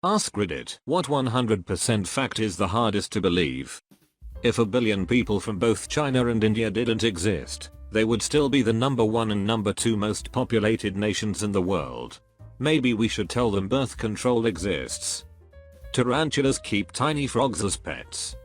AskReddit. What 100% fact is the hardest to believe? If a billion people from both China and India didn't exist, they would still be the number 1 and number 2 most populated nations in the world. Maybe we should tell them birth control exists. Tarantulas keep tiny frogs as pets.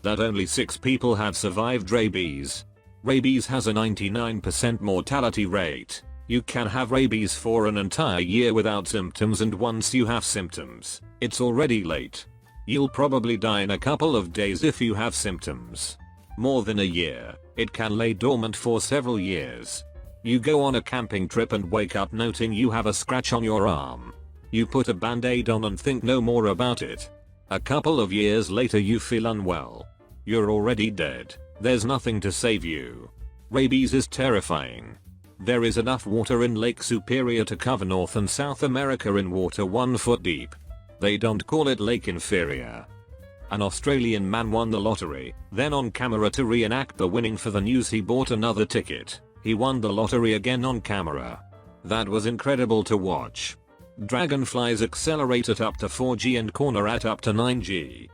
That only 6 people have survived rabies. Rabies has a 99% mortality rate. You can have rabies for an entire year without symptoms, and once you have symptoms, it's already late. You'll probably die in a couple of days if you have symptoms. More than a year, it can lay dormant for several years. You go on a camping trip and wake up noting you have a scratch on your arm. You put a band-aid on and think no more about it. A couple of years later you feel unwell. You're already dead. There's nothing to save you. Rabies is terrifying. There is enough water in Lake Superior to cover North and South America in water 1 foot deep. They don't call it Lake Inferior. An Australian man won the lottery, then on camera to reenact the winning for the news he bought another ticket. He won the lottery again on camera. That was incredible to watch. Dragonflies accelerate at up to 4G and corner at up to 9G.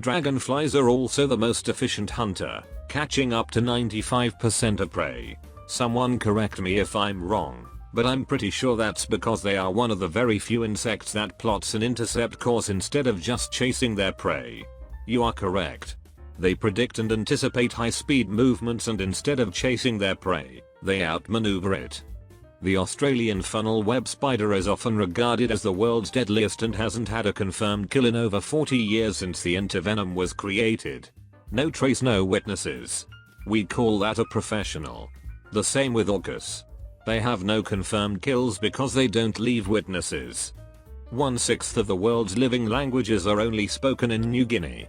Dragonflies are also the most efficient hunter, catching up to 95% of prey. Someone correct me if I'm wrong, but I'm pretty sure that's because they are one of the very few insects that plots an intercept course instead of just chasing their prey. You are correct. They predict and anticipate high-speed movements, and instead of chasing their prey, they outmaneuver it. The Australian funnel web spider is often regarded as the world's deadliest and hasn't had a confirmed kill in over 40 years since the antivenom was created. No trace, no witnesses. We call that a professional. The same with orcas. They have no confirmed kills because they don't leave witnesses. 1/6 of the world's living languages are only spoken in New Guinea.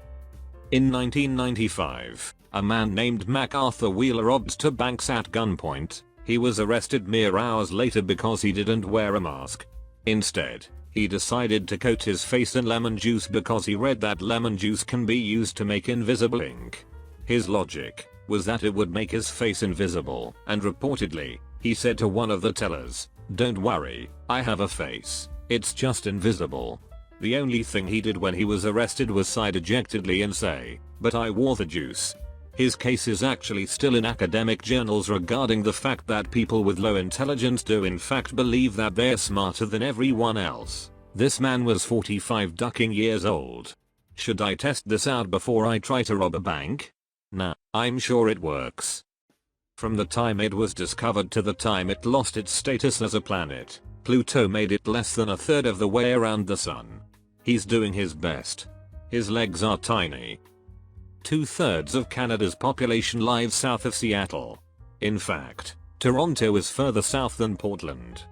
In 1995, a man named MacArthur Wheeler robbed 2 banks at gunpoint. He was arrested mere hours later because he didn't wear a mask. Instead, he decided to coat his face in lemon juice because he read that lemon juice can be used to make invisible ink. His logic was that it would make his face invisible, and reportedly, he said to one of the tellers, "Don't worry, I have a face, it's just invisible." The only thing he did when he was arrested was sigh dejectedly and say, "But I wore the juice." His case is actually still in academic journals regarding the fact that people with low intelligence do in fact believe that they're smarter than everyone else. This man was 45 ducking years old. Should I test this out before I try to rob a bank? Nah, I'm sure it works. From the time it was discovered to the time it lost its status as a planet, Pluto made it less than a third of the way around the sun. He's doing his best. His legs are tiny. 2/3 of Canada's population lives south of Seattle. In fact, Toronto is further south than Portland.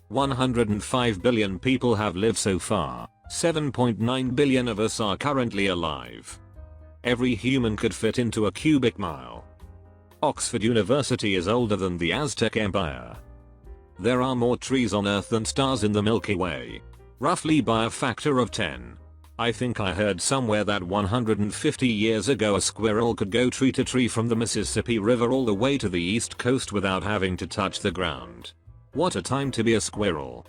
105 billion people have lived so far. 7.9 billion of us are currently alive. Every human could fit into a cubic mile. Oxford University is older than the Aztec Empire. There are more trees on Earth than stars in the Milky Way. Roughly by a factor of 10. I think I heard somewhere that 150 years ago a squirrel could go tree to tree from the Mississippi River all the way to the East Coast without having to touch the ground. What a time to be a squirrel.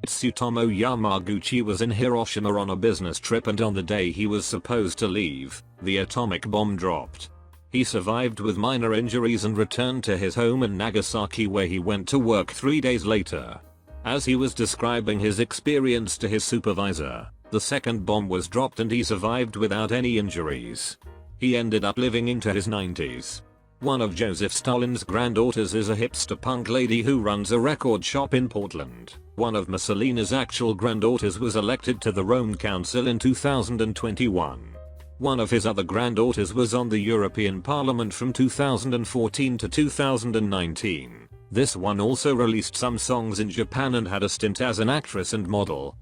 Tsutomu Yamaguchi was in Hiroshima on a business trip, and on the day he was supposed to leave, the atomic bomb dropped. He survived with minor injuries and returned to his home in Nagasaki, where he went to work 3 days later. As he was describing his experience to his supervisor, the second bomb was dropped and he survived without any injuries. He ended up living into his 90s. One of Joseph Stalin's granddaughters is a hipster punk lady who runs a record shop in Portland. One of Mussolini's actual granddaughters was elected to the Rome Council in 2021. One of his other granddaughters was on the European Parliament from 2014 to 2019. This one also released some songs in Japan and had a stint as an actress and model.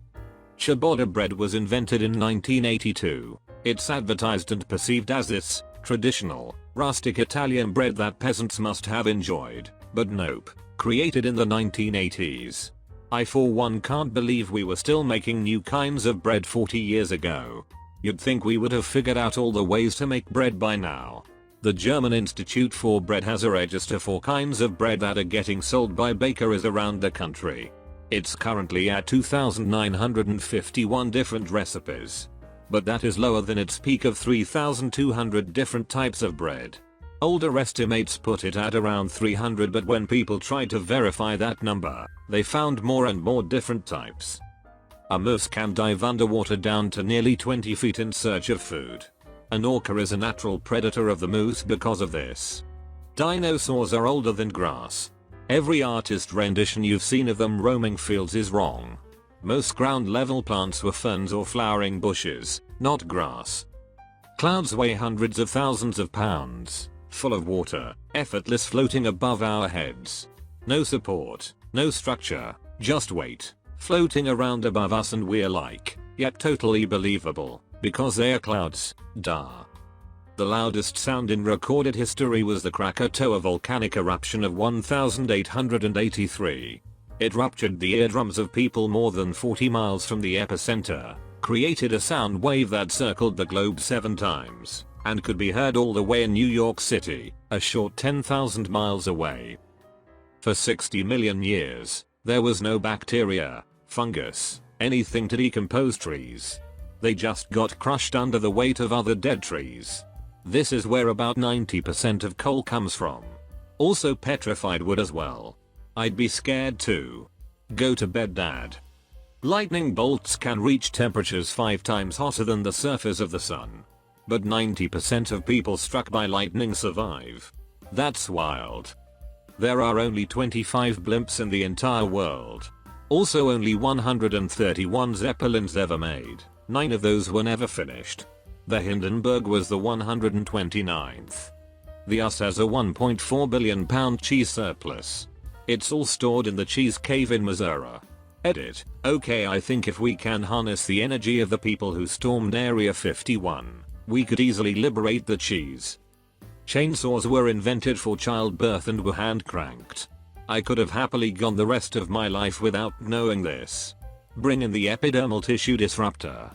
Ciabatta bread was invented in 1982. It's advertised and perceived as this traditional, rustic Italian bread that peasants must have enjoyed, but nope, created in the 1980s. I for one can't believe we were still making new kinds of bread 40 years ago. You'd think we would have figured out all the ways to make bread by now. The German Institute for Bread has a register for kinds of bread that are getting sold by bakeries around the country. It's currently at 2,951 different recipes. But that is lower than its peak of 3,200 different types of bread. Older estimates put it at around 300, but when people tried to verify that number, they found more and more different types. A moose can dive underwater down to nearly 20 feet in search of food. An orca is a natural predator of the moose because of this. Dinosaurs are older than grass. Every artist rendition you've seen of them roaming fields is wrong. Most ground level plants were ferns or flowering bushes, not grass. Clouds weigh hundreds of thousands of pounds, full of water, effortless floating above our heads. No support, no structure, just weight, floating around above us, and we're like, yet totally believable, because they are clouds, duh. The loudest sound in recorded history was the Krakatoa volcanic eruption of 1883. It ruptured the eardrums of people more than 40 miles from the epicenter, created a sound wave that circled the globe 7 times, and could be heard all the way in New York City, a short 10,000 miles away. For 60 million years, there was no bacteria, fungus, anything to decompose trees. They just got crushed under the weight of other dead trees. This is where about 90% of coal comes from. Also petrified wood as well. I'd be scared too. Go to bed, Dad. Lightning bolts can reach temperatures 5 times hotter than the surface of the sun. But 90% of people struck by lightning survive. That's wild. There are only 25 blimps in the entire world. Also only 131 Zeppelins ever made. 9 of those were never finished. The Hindenburg was the 129th. The US has a 1.4 billion pound cheese surplus. It's all stored in the cheese cave in Missouri. Edit. Okay, I think if we can harness the energy of the people who stormed Area 51, we could easily liberate the cheese. Chainsaws were invented for childbirth and were hand cranked. I could have happily gone the rest of my life without knowing this. Bring in the epidermal tissue disruptor.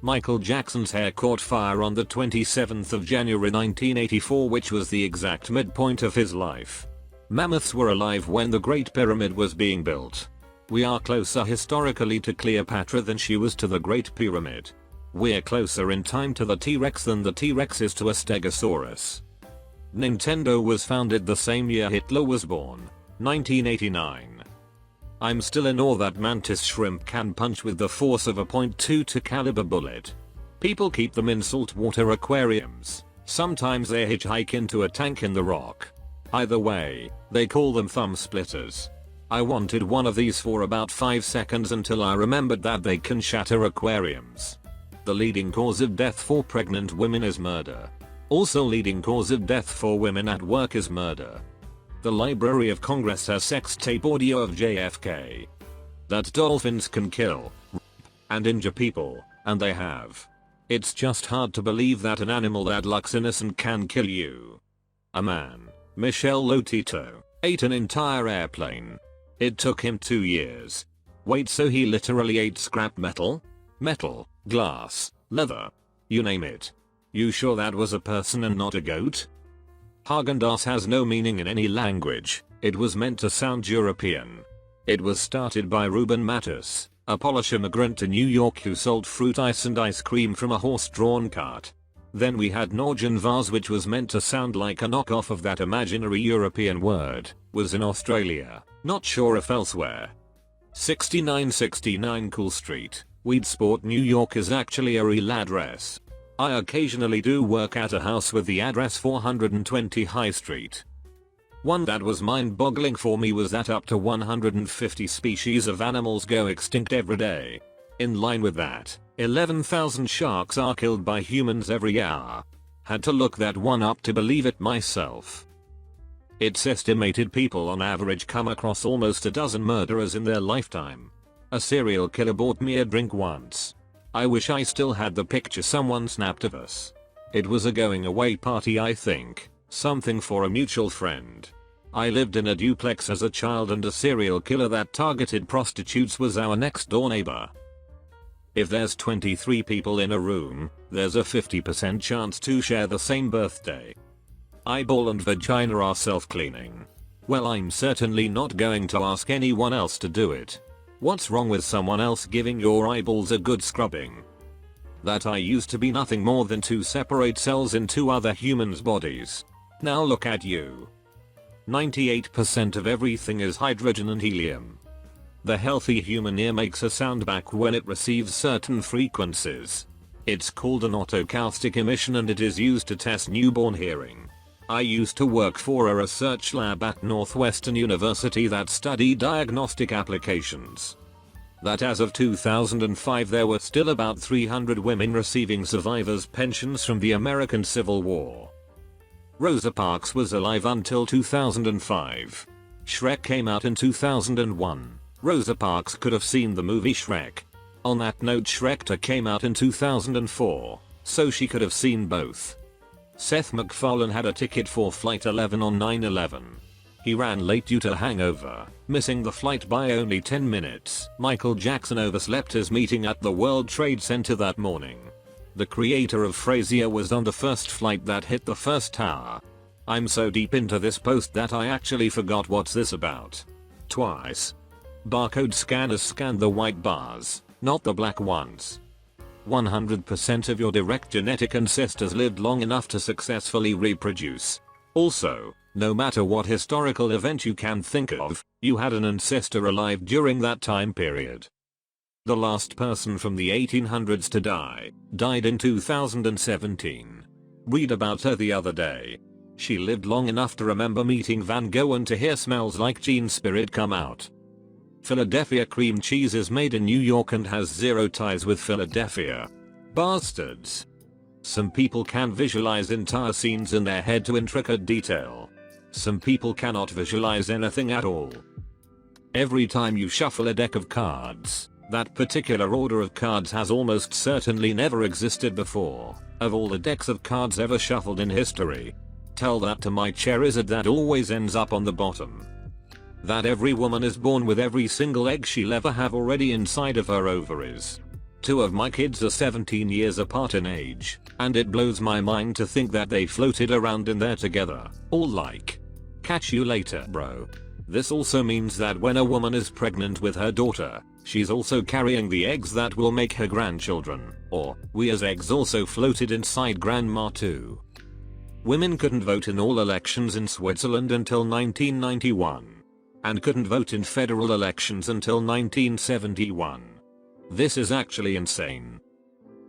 Michael Jackson's hair caught fire on the 27th of January 1984, which was the exact midpoint of his life. Mammoths were alive when the Great Pyramid was being built. We are closer historically to Cleopatra than she was to the Great Pyramid. We're closer in time to the T-Rex than the T-Rex is to a Stegosaurus. Nintendo was founded the same year Hitler was born, 1989. I'm still in awe that mantis shrimp can punch with the force of a .22 caliber bullet. People keep them in saltwater aquariums. Sometimes they hitchhike into a tank in the rock. Either way, they call them thumb splitters. I wanted one of these for about 5 seconds until I remembered that they can shatter aquariums. The leading cause of death for pregnant women is murder. Also leading cause of death for women at work is murder. The Library of Congress has sex tape audio of JFK. That dolphins can kill, rape, and injure people, and they have. It's just hard to believe that an animal that looks innocent can kill you. A man, Michel Lotito, ate an entire airplane. It took him 2 years. Wait, so he literally ate scrap metal? Metal, glass, leather. You name it. You sure that was a person and not a goat? Haagen-Dazs has no meaning in any language. It was meant to sound European. It was started by Ruben Matus, a Polish immigrant to New York who sold fruit ice and ice cream from a horse-drawn cart. Then we had Norjan Vase, which was meant to sound like a knockoff of that imaginary European word, was in Australia, not sure if elsewhere. 6969 Cool Street, Weedsport, New York is actually a real address. I occasionally do work at a house with the address 420 High Street. One that was mind-boggling for me was that up to 150 species of animals go extinct every day. In line with that, 11,000 sharks are killed by humans every hour. Had to look that one up to believe it myself. It's estimated people on average come across almost a dozen murderers in their lifetime. A serial killer bought me a drink once. I wish I still had the picture someone snapped of us. It was a going away party, I think. Something for a mutual friend. I lived in a duplex as a child and a serial killer that targeted prostitutes was our next door neighbor. If there's 23 people in a room, there's a 50% chance to share the same birthday. Eyeball and vagina are self-cleaning. Well, I'm certainly not going to ask anyone else to do it. What's wrong with someone else giving your eyeballs a good scrubbing? That eye used to be nothing more than two separate cells in two other humans' bodies. Now look at you. 98% of everything is hydrogen and helium. The healthy human ear makes a sound back when it receives certain frequencies. It's called an otoacoustic emission and it is used to test newborn hearing. I used to work for a research lab at Northwestern University that studied diagnostic applications. That as of 2005 there were still about 300 women receiving survivors' pensions from the American Civil War. Rosa Parks was alive until 2005. Shrek came out in 2001. Rosa Parks could have seen the movie Shrek. On that note, Shrek 2 came out in 2004, so she could have seen both. Seth MacFarlane had a ticket for Flight 11 on 9/11. He ran late due to hangover, missing the flight by only 10 minutes. Michael Jackson overslept his meeting at the World Trade Center that morning. The creator of Frasier was on the first flight that hit the first tower. I'm so deep into this post that I actually forgot what's this about. Twice. Barcode scanners scanned the white bars, not the black ones. 100% of your direct genetic ancestors lived long enough to successfully reproduce. Also, no matter what historical event you can think of, you had an ancestor alive during that time period. The last person from the 1800s to die, died in 2017. Read about her the other day. She lived long enough to remember meeting Van Gogh and to hear Smells Like Teen Spirit come out. Philadelphia cream cheese is made in New York and has zero ties with Philadelphia. Bastards. Some people can visualize entire scenes in their head to intricate detail. Some people cannot visualize anything at all. Every time you shuffle a deck of cards, that particular order of cards has almost certainly never existed before. Of all the decks of cards ever shuffled in history, tell that to my Charizard that always ends up on the bottom. That every woman is born with every single egg she'll ever have already inside of her ovaries. Two of my kids are 17 years apart in age, and it blows my mind to think that they floated around in there together, all like, catch you later bro. This also means that when a woman is pregnant with her daughter, she's also carrying the eggs that will make her grandchildren, or we as eggs also floated inside grandma too. Women couldn't vote in all elections in Switzerland until 1991. And couldn't vote in federal elections until 1971. This is actually insane.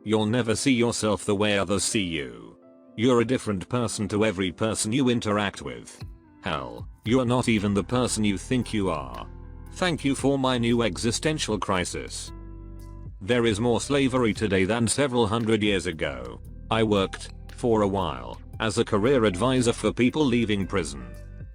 You'll never see yourself the way others see you. You're a different person to every person you interact with. Hell, you're not even the person you think you are. Thank you for my new existential crisis. There is more slavery today than several hundred years ago. I worked, for a while, as a career advisor for people leaving prison.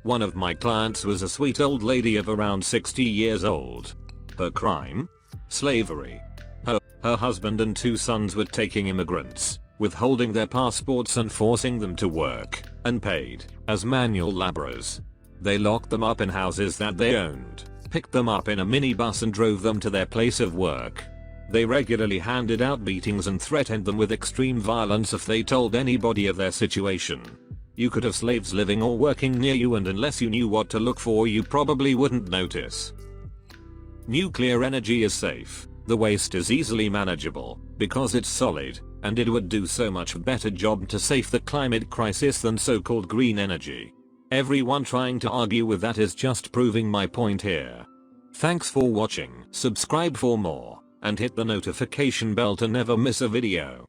One of my clients was a sweet old lady of around 60 years old. Her crime? Slavery. Her husband and two sons were taking immigrants, withholding their passports and forcing them to work, unpaid, as manual laborers. They locked them up in houses that they owned, picked them up in a minibus and drove them to their place of work. They regularly handed out beatings and threatened them with extreme violence if they told anybody of their situation. You could have slaves living or working near you, and unless you knew what to look for you probably wouldn't notice. Nuclear energy is safe. The waste is easily manageable, because it's solid, and it would do so much better job to save the climate crisis than so-called green energy. Everyone trying to argue with that is just proving my point here. Thanks for watching, subscribe for more, and hit the notification bell to never miss a video.